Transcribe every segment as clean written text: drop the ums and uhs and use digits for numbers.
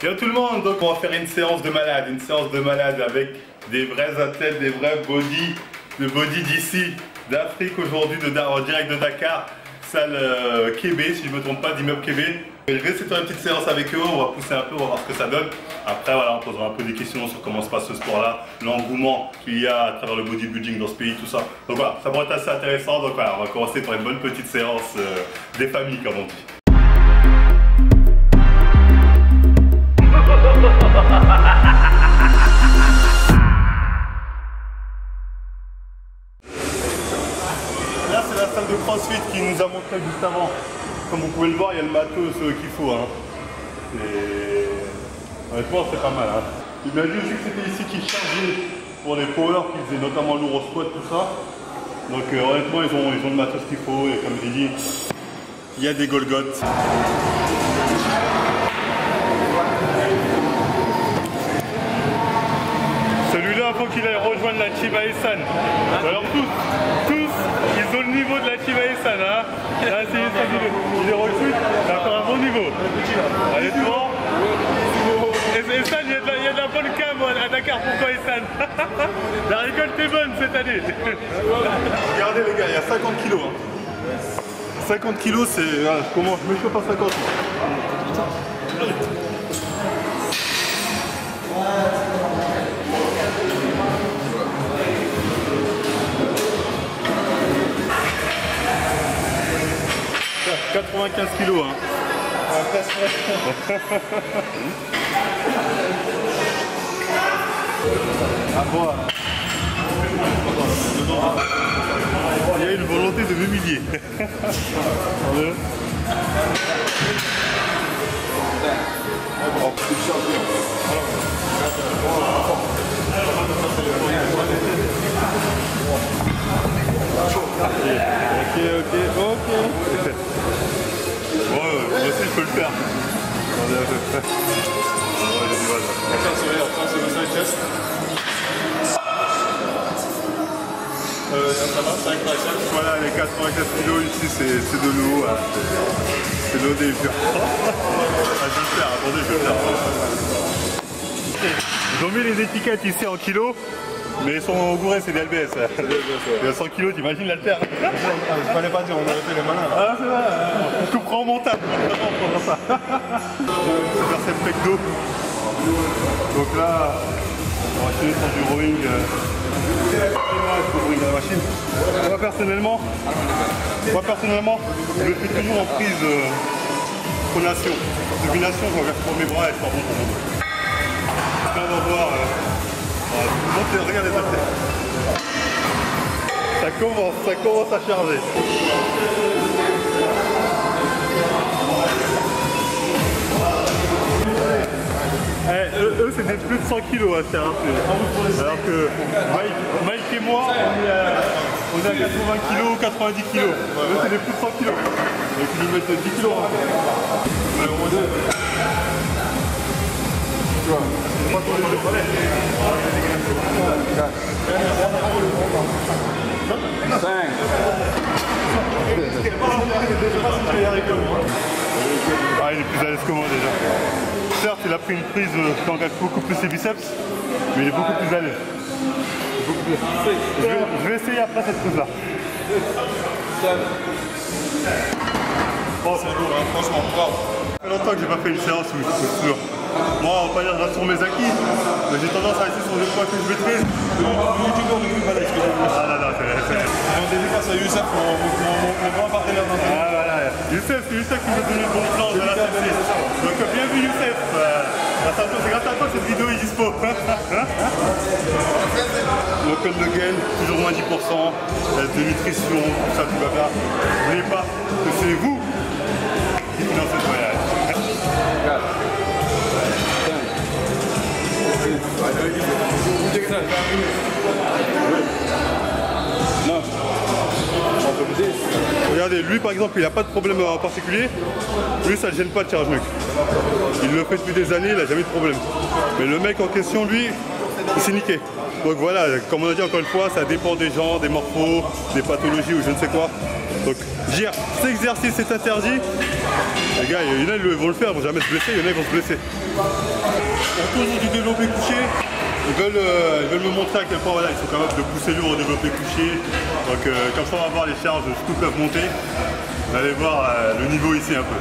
Yo tout le monde, donc on va faire une séance de malade avec des vrais athlètes, des vrais body d'ici, d'Afrique aujourd'hui, en direct de Dakar, salle Kébé, si je ne me trompe pas, d'immeuble Kébé. Je vais essayer de faire une petite séance avec eux, on va pousser un peu, on va voir ce que ça donne. Après voilà, on posera un peu des questions sur comment se passe ce sport-là, l'engouement qu'il y a à travers le bodybuilding dans ce pays, tout ça. Donc voilà, ça va être assez intéressant, donc voilà, on va commencer par une bonne petite séance des familles comme on dit. Là c'est la salle de CrossFit qui nous a montré juste avant. Comme vous pouvez le voir, il y a le matos qu'il faut. Hein. Honnêtement c'est pas mal. Hein. Il m'a dit aussi que c'était ici qu'ils chargeaient pour les powers, qu'ils faisaient notamment lourd au squat, tout ça. Donc honnêtement ils ont le matos qu'il faut et comme j'ai dit, il y a des Golgotes. Celui-là, il faut qu'il aille rejoindre la Chiba Esan. Alors tous, ils ont le niveau de la Chiba Esan. Hein. Là, c'est il est recrute, il a encore un bon niveau. Allez, souvent. Esan, il y a de la bonne cam à Dakar pour toi, Esan. La récolte est bonne cette année. Regardez les gars, il y a 50 kilos. Hein. 50 kilos, c'est... je me chauffe à 50. « 95 kilos, hein. À boire. Il y a une volonté de m'humilier. Ok. Bon, moi aussi je peux le faire. Attendez à peu près. Ouais, j'ai du mal. Voilà, les 95 kilos ici, c'est de l'eau. Hein. C'est de l'eau des purs. Je vais le faire, attendez, je vais le faire. Ils ont mis les étiquettes ici en kilos. Mais ils sont bourrés, c'est des LBS. Il y a 100 kilos, t'imagines l'haltère? Il fallait pas dire, on aurait fait les malins. Ah, c'est vrai, on coupera en montage. On va faire cette pec d'eau. Donc là, on va enchaîner sur du rowing. Pour rowing la machine. Moi personnellement, je le fais toujours en prise pronation. Domination, je regarde pour mes bras et je pars bon pour mon dos. Là, on va voir. Regardez les haltères. Ça commence à charger. Eux c'est des plus de 100 kilos à faire. Alors que Mike et moi on est à 80 kilos, 90 kilos. Eux c'est des plus de 100 kilos. Donc ils nous mettent 10 kilos. Tu vois, pas trop les deux palais. 5. Ah, il est plus à l'aise que moi déjà. Certes, il a pris une prise qui engage beaucoup plus ses biceps, mais il est beaucoup plus à l'aise. Je vais essayer après cette prise-là. Bon, c'est lourd, hein, franchement, bravo. Ça fait longtemps que j'ai pas fait une séance où je suis sûr. Moi, on va pas dire sur mes acquis, mais j'ai tendance à rester sur les points que je maîtrise. Le youtubeur de Kulbala, je connais. Ah là, c'est... On dédicace à Youssef, mon grand partenaire dans le... Ah voilà, Youssef, c'est Youssef qui m'a donné le bon plan de la CC. Donc bienvenue Youssef. C'est grâce à toi cette vidéo est dispo. Le code de gain, toujours moins 10%, de nutrition, tout ça, tout blabla. N'oubliez pas que c'est vous qui financez ce voyage. Non. Regardez, lui par exemple, il n'a pas de problème en particulier. Lui, ça ne gêne pas de charge nuque. Il le fait depuis des années, il n'a jamais de problème. Mais le mec en question, lui, il s'est niqué. Donc voilà, comme on a dit encore une fois, ça dépend des gens, des morphos, des pathologies ou je ne sais quoi. Donc dire cet exercice est interdit, les gars, il y en a ils vont le faire, ils vont jamais se blesser, il y en a ils vont se blesser. On tourne du développé couché, ils veulent me montrer à quel point voilà, ils sont capables de pousser lourd au développé couché. Donc comme ça on va voir les charges jusqu'où peuvent monter. Vous allez voir le niveau ici un peu.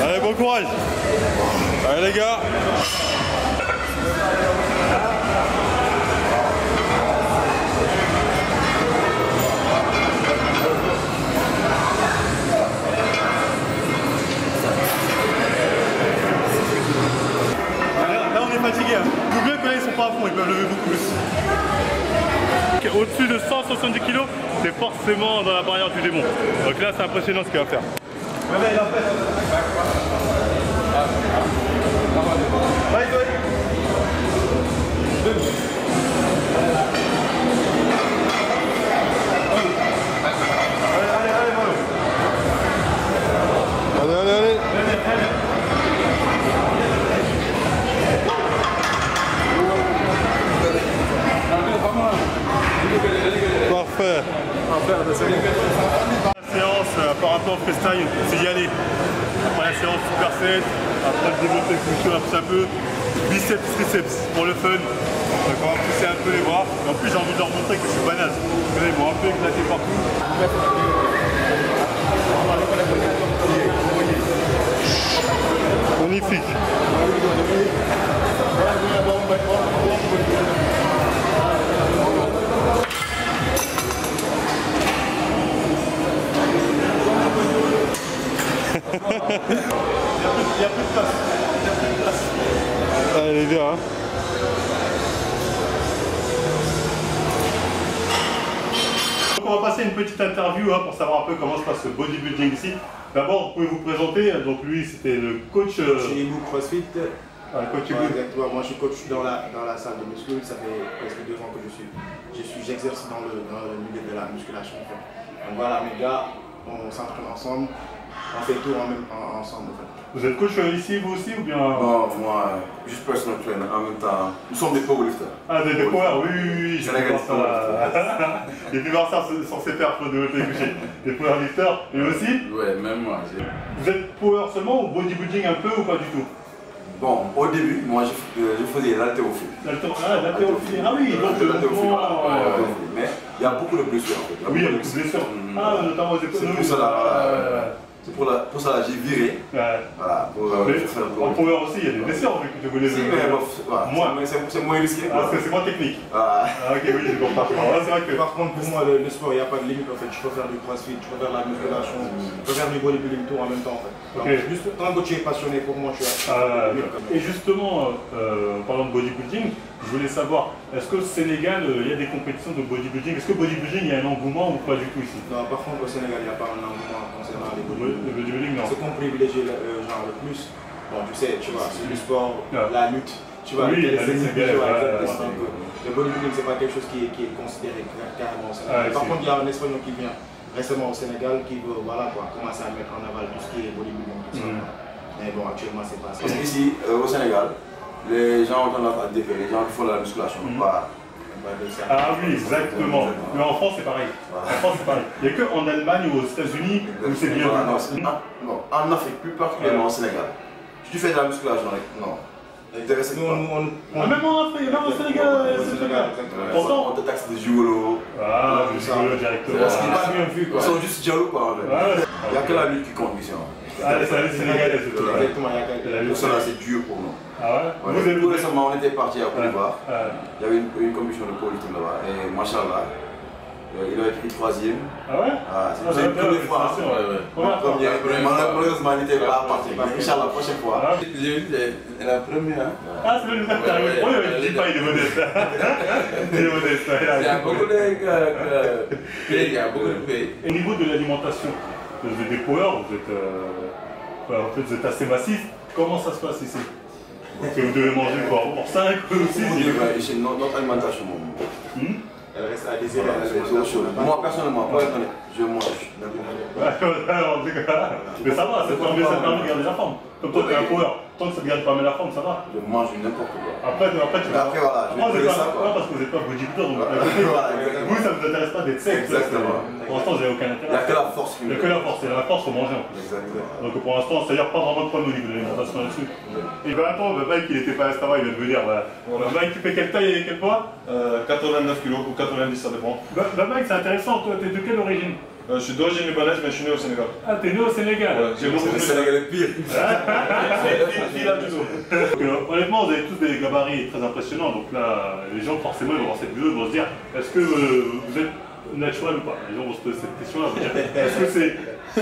Allez, bon courage. Allez les gars. Là on est fatigué. Hein. Vous bien que là ils sont pas à fond, ils peuvent lever beaucoup plus. Au-dessus de 170 kg, c'est forcément dans la barrière du démon. Donc là c'est impressionnant ce qu'il va faire. Allez. Parfait. La séance par rapport au freestyle, c'est y aller. Après la séance superset, après le développé couché un peu, biceps, triceps pour le fun. Donc on va pousser un peu les bras. Et en plus j'ai envie de leur montrer que je suis banal. Ils vont un peu éclater partout. Magnifique. Il y a plus de place. Allez les gars. Hein. Donc on va passer une petite interview hein, pour savoir un peu comment se passe le bodybuilding ici. D'abord, vous pouvez vous présenter. Donc lui, c'était le coach. Chez Ibu CrossFit. Coach Ibu. Exactement. Moi, je suis coach dans la salle de muscu. Ça fait presque 2 ans que j'exerce dans le milieu de la musculation. Donc voilà, mes gars, on s'entraîne ensemble. On fait tout ensemble en fait. Vous êtes coach ici vous aussi ou bien? Non, moi, juste personal trainer en même temps. Nous sommes des powerlifters. Ah, des power, oui, j'ai pu voir ça. J'ai pu voir ça sur ses perfs de développé couché. Des powerlifters, et aussi? Ouais, même moi. Vous êtes power seulement ou bodybuilding un peu ou pas du tout? Bon, au début, moi je faisais l'haltérophilie. L'haltérophilie, ah oui, donc le mouvement. Mais il y a beaucoup de blessures en fait. Oui, il y a beaucoup de blessures. Ah, notamment aux épaules. C'est pour cela. C'est pour ça j'ai viré. Voilà, en power aussi, il y a des blessures que tu voulais. Si, mais c'est moins risqué. Parce que c'est moins technique. Ah, ok, oui, je comprends. C'est vrai que. Par contre, pour moi, le sport, il n'y a pas de limite en fait. Je peux faire du crossfit, je peux faire de la musculation, je peux faire du bodybuilding tout en même temps en fait. Donc, juste tant que tu es passionné, pour moi, tu as. Et justement, parlant de bodybuilding, je voulais savoir, est-ce qu'au Sénégal, il y a des compétitions de bodybuilding? Est-ce que bodybuilding, il y a un engouement ou pas du tout ici? Non, par contre, au Sénégal, il n'y a pas un engouement concernant les bodybuilding. Le bodybuilding, non. Ce qu'on privilégie genre le plus, bon, tu sais, tu vois, c'est du sport, la lutte, tu vois, oui, le bodybuilding, c'est pas quelque chose qui est considéré carrément au Sénégal. Par contre, il y a un Espagnol qui vient récemment au Sénégal qui veut, voilà quoi, commencer à mettre en avant tout ce qui est bodybuilding, tout ça. Mais bon, actuellement, c'est pas ça. Parce qu'ici, au Sénégal, les gens ont tendance à déférer, les gens qui font la musculation, pas. Ah oui, exactement. Mais en France, c'est pareil. En France, c'est pareil. Il n'y a qu'en Allemagne ou aux États-Unis où c'est bien. Non, en Afrique, plus particulièrement au Sénégal. Si tu fais de la musculation, non. Même en Afrique, même au Sénégal. Pourtant, on te taxe des gigolos. Ah, des gigolos directement. C'est pas bien vu, quoi. Ils sont juste jaloux, quoi. Il n'y a que la lutte qui compte ici. Ah, c'est la lutte sénégalaise. Exactement, tout ça là, c'est dur pour nous. Ah ouais? Tout récemment, on était parti à Côte d'Ivoire. Il y avait une compétition de powerlifting là-bas. Et machallah, il a été 3e. Ah ouais? C'est une première fois. Malheureusement, il n'était pas parti. Inch'Allah, prochaine fois. C'est la première. Ah, c'est le premier. Oui, je dis pas, il est modeste. Il est modeste. Il y a beaucoup de pays. Il y a beaucoup de pays. Au niveau de l'alimentation, vous êtes des power, vous êtes assez massif. Comment ça se passe ici? Parce que vous devez manger pour 5 ou 6. Notre alimentation, Elle reste à désirer. Moi, personnellement, pour être honnête, je mange n'importe quoi. Mais ça va, ça permet de garder la forme. Comme toi, t'es un coureur. Tant que ça te garde pas mal la forme, ça va. Je mange n'importe quoi. Après, tu vas. Voilà, je vais ça. Non, parce que vous n'êtes pas bodybuilder, donc vous, ça ne vous intéresse pas d'être sec. Exactement. Pour l'instant, vous n'avez aucun intérêt. Il n'y a que la force. Il n'y a que la force, c'est la force, faut manger. Exactement. Donc pour l'instant, c'est-à-dire pas vraiment de problème au niveau de l'alimentation là-dessus. Et ben attends, Mike, il n'était pas à Stara, il vient de venir. Mike, tu fais quelle taille et quel poids 89 kg ou 90, ça dépend. Mike, c'est intéressant, toi, t'es de quelle origine Je suis d'origine libanaise, mais je suis né au Sénégal. Ah, t'es né au Sénégal. J'ai beaucoup Le plus. Sénégal est pire. Honnêtement, vous avez tous des gabarits très impressionnants, donc là, les gens forcément ils vont voir cette vidéo, ils vont se dire, est-ce que vous êtes naturel ou pas? Les gens vont se poser cette question-là, vont dire, est-ce que c'est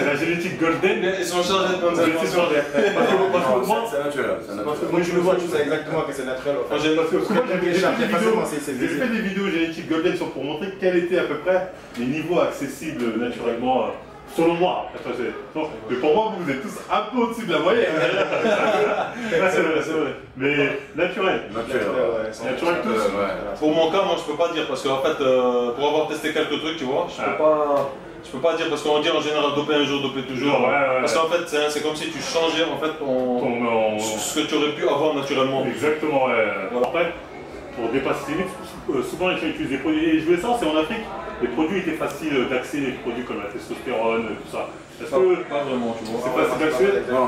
la génétique golden? Ils sont chargés de bonnes informations. C'est naturel. Parce que moi je le vois, tu sais exactement que c'est naturel. Parce que moi j'ai fait des vidéos génétiques golden pour montrer quels étaient à peu près les niveaux accessibles naturellement. Selon moi, après, mais pour moi, vous êtes tous un peu au-dessus de la moyenne. C'est vrai, c'est vrai. Mais naturel. Naturel tous. Pour mon cas, moi je peux pas dire parce qu'en fait, pour avoir testé quelques trucs, tu vois, je peux pas dire parce qu'on dit en général doper un jour, doper toujours. Parce qu'en fait, c'est comme si tu changeais en fait ce que tu aurais pu avoir naturellement. Exactement. Après, pour dépasser les limites, souvent les gens utilisent des produits. Et je voulais savoir, c'est en Afrique. Les produits étaient faciles d'accès, les produits comme la testostérone, tout ça. Est-ce que. Pas vraiment, tu vois. C'est facile d'accès? Non.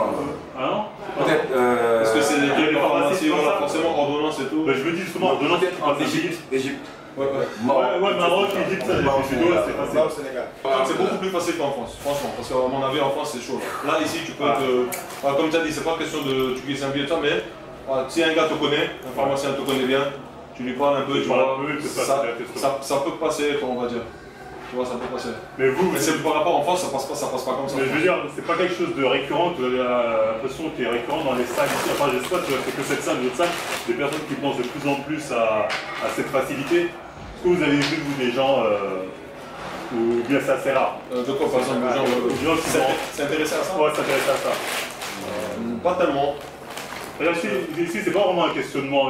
Ah non? Peut-être. Parce que c'est des pharmacies, forcément ordonnance et tout. Je me dis justement, ordonnance En Égypte. Ouais, Maroc, Égypte, ça, c'est facile. Au Sénégal. C'est beaucoup plus facile qu'en France, franchement. Parce qu'à mon avis, en France, c'est chaud. Là, ici, tu peux comme tu as dit, c'est pas question de. Tu glisses un billet de ça, mais si un gars te connaît, un pharmacien te connaît bien, tu lui parles un peu, tu vois, ça peut passer, on va dire. Tu vois, ça peut passer. Mais vous, c'est par rapport en France, ça passe pas comme ça. Mais je veux dire, c'est pas quelque chose de récurrent, vous avez l'impression qu'il est récurrent dans les salles ici. Enfin, je sais pas, c'est que cette salle, d'autres salles, des personnes qui pensent de plus en plus à cette facilité. Est-ce que vous avez vu, vous, des gens, ou bien c'est assez rare De quoi, par exemple, des gens qui s'intéressent à ça? Ouais, s'intéressent à ça. Pas tellement. Ici, c'est pas vraiment un questionnement,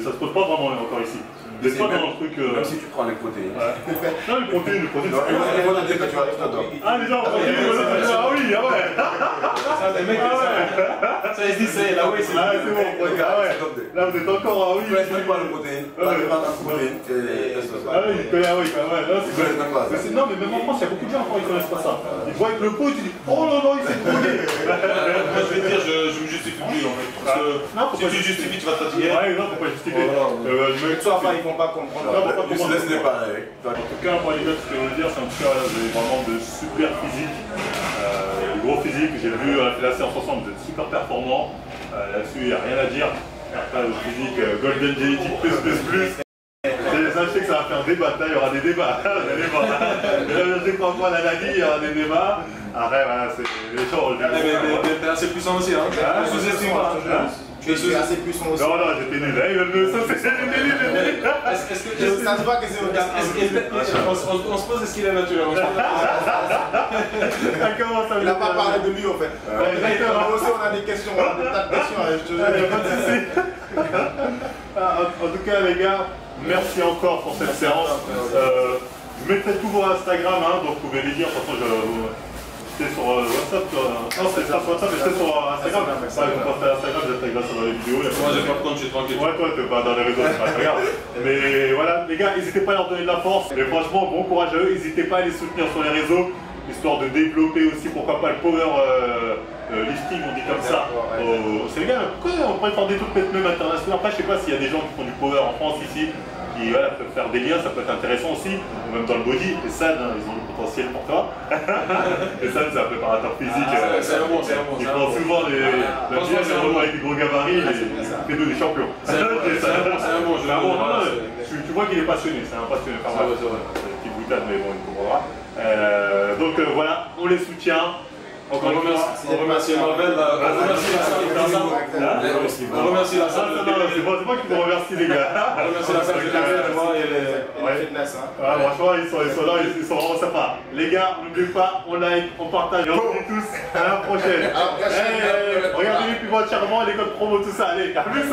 ça se pose pas vraiment encore ici. Vous n'êtes pas dans le truc. Même si tu prends les protéines. Non, les protéines, les protéines que tu vas tout. Ah, les gens, ah oui, ah ouais. Ça, les mecs, ça, ils se disent, c'est là, oui, c'est ah, c'est bon, ah ouais. Là, vous êtes encore, ah oui. Tu prends les protéines, tu prends les protéines. Ah oui, il connaît, ah oui, quand même. Non, mais même en France, il y a beaucoup de gens encore, ils connaissent pas ça. Ils voient avec le pot, tu dis, oh non, non, il s'est brûlé. Moi, je vais te dire, je me justifie plus, en fait. Parce que si tu justifies, tu vas te fatiguer. Ouais, non, faut pas justifier. Ils vont pas comprendre. Ils se laissent déparer. En tout cas, moi, les gars, ce que je veux dire, c'est en tout cas, vous avez vraiment de super physique. De gros physique. J'ai vu, on a fait la séance ensemble, vous êtes super performants. Là-dessus, il n'y a rien à dire. Après, le physique, Golden Genetic plus. Sachez que ça va faire débat, là il y aura des débats. Vous allez voir. Je crois pas la Nagui, il y aura des débats. Après, voilà, c'est les gens. T'es assez puissant aussi, hein. Je sous-estime pas. Tu es assez puissant aussi. Non, j'étais nul. Ça, c'est nul. Est-ce que ça se voit que c'est au gars? On se pose, est-ce qu'il est naturel? Il n'a pas parlé de lui, en fait. Nous aussi, on a des questions, on a des tas de questions. Je te En tout cas, les gars, merci encore pour cette séance. Je mettrai tout vos Instagram, donc vous pouvez les dire. De toute façon, j'étais sur WhatsApp. Non, c'était pas sur WhatsApp, mais j'étais sur Instagram. Ouais, ils vont passer à Instagram, j'étais grâce à les vidéos. Moi, j'ai pas de compte, je suis tranquille. Ouais, toi, t'es pas dans les réseaux, c'est pas grave. Mais voilà, les gars, n'hésitez pas à leur donner de la force. Et franchement, bon courage à eux. N'hésitez pas à les soutenir sur les réseaux, histoire de développer aussi, pourquoi pas, le power lifting, on dit comme ça, au Sénégal. Pourquoi on pourrait faire des trucs peut-être même internationaux? Après, je sais pas s'il y a des gens qui font du power en France ici, qui peuvent faire des liens, ça peut être intéressant aussi, ou même dans le body. Et San, ils ont le potentiel pour toi. Et San, c'est un préparateur physique. C'est un bon. Ils font souvent avec des gros gabarits, les deux des champions. C'est un bon jeu. Tu vois qu'il est passionné, c'est un passionné. Enfin, c'est une petite boutade, mais bon, il comprendra. Donc voilà, on les soutient. On remercie Marvel, on remercie la salle. C'est moi qui vous remercie, les gars. On remercie la salle et fitness. Franchement, ils sont là, ils sont vraiment sympas. Les gars, n'oubliez pas, on like, on partage et on se dit tous à la prochaine. Regardez les plus beaux charmants, les codes promo, tout ça. Allez, à plus.